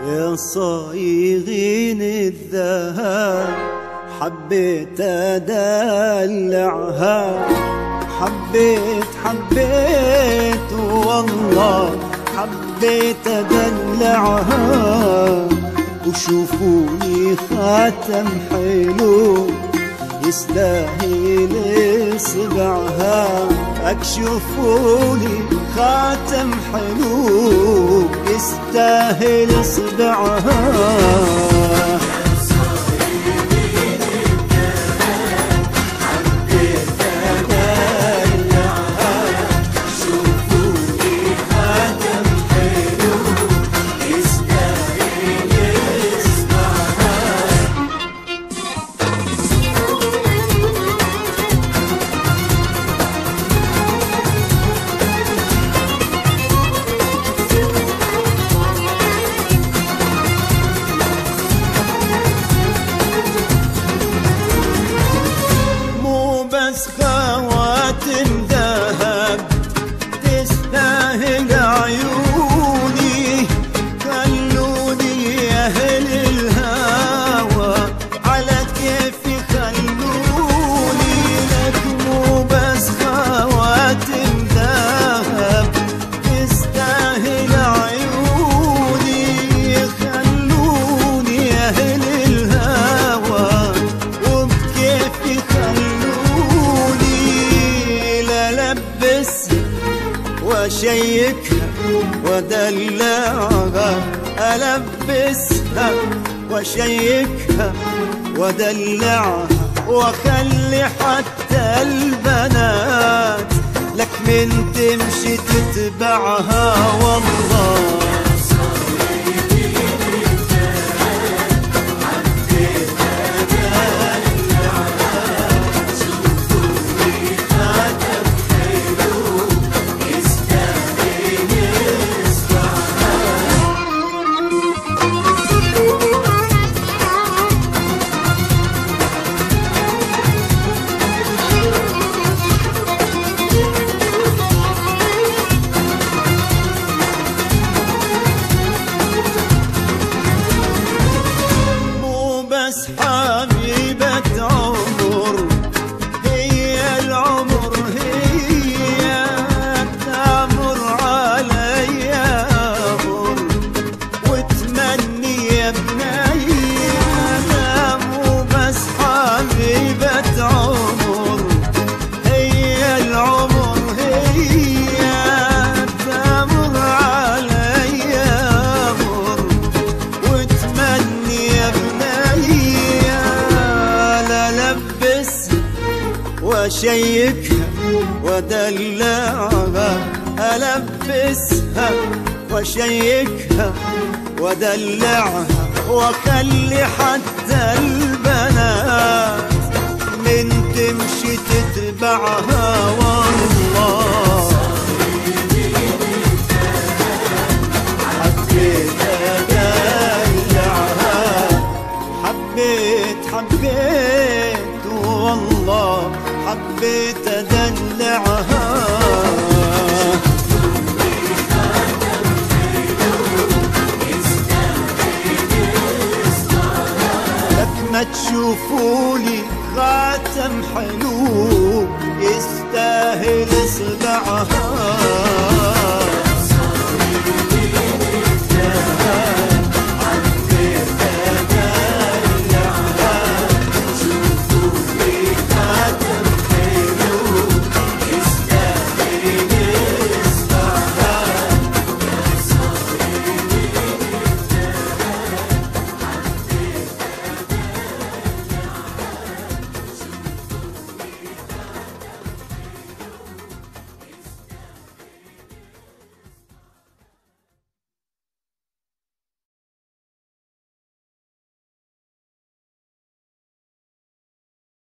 يا صايغين الذهب حبيت أدلعها، حبيت والله حبيت أدلعها. وشوفوني خاتم حلو يستاهل صبعها، اكشفوني خاتم حلو يستاهل صبعها. خواتم ذهب تستاهل عيوني، خلوني أهل الهوى على كيفي خلوني. لك مو بس خواتم ذهب تستاهل عيوني، خلوني أهل الهوى وبكيفي واشيكها ودلعها، البسها واشيكها ودلعها، واخلي حتى البنات لك من تمشي تتبعها. والله حبيبة عمر، هي العمر هي تمر علي أمر وتمني يا بني. أنا مو بس حبيبة عمر، هي العمر هي تمر علي أمر وتمني يا بني. واشيكها ودلعها، البسها واشيكها ودلعها، واخلي حتى البنات من تمشي تتبعها. والله حبيت ادلعها، حبيت والله حبيت أدلعها. لك ما تشوفولي خاتم حلو يستاهل صبعها.